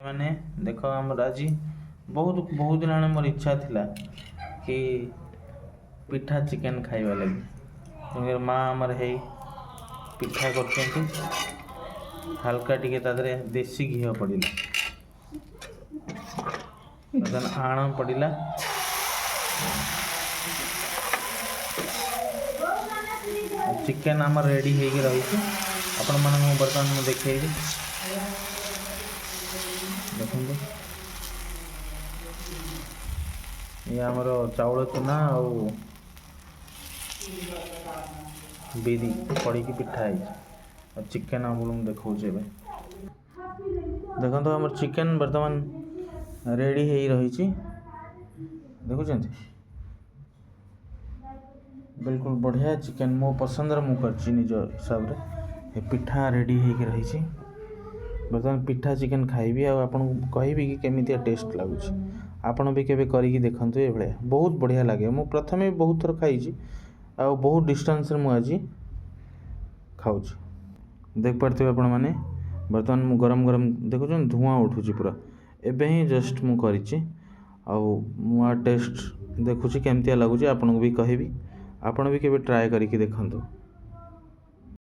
मैंने देख आमर आज बहुत बहुत दिन आने मोर इच्छा थिला कि पिठा चिकेन खाइबा लगी क्योंकि माँ आमर है पिठा कर हल्का टिके तादरे देसी घी पड़िला आण पड़िला चिकेन आम रेडी हो रही आपण मैं बर्तमान मुझे देखेबी देखो ये आमर चाउल चूना आउ बिरी पड़ी पिठा है चिकेन आम देखा देखो तो आम चिकेन बर्तमान रेडी हो रही देखुं बिल्कुल बढ़िया चिकेन मो पसंदर मु कर निज हिसाब से पिठा रेडी हो रही बर्तमान पिठा चिकेन खाइबी आपन कहबी कि केमितिया टेस्ट लगुच आपन भी केबे करिकी देखंतु ए भले बहुत बढ़िया लगे मु प्रथमे बहुत थर खाइची आ बहुत डिस्टेंस रे मु आज खाउची देख पारथिबे आपण माने बर्तमान मु गरम गरम देखुछन धुआं उठुची पूरा एबे ही जस्ट मु करिची आ मु टेस्ट देखुची केमितिया लगुची आपन भी कहबी आपण भी केबे ट्राई करिकी देखंतु।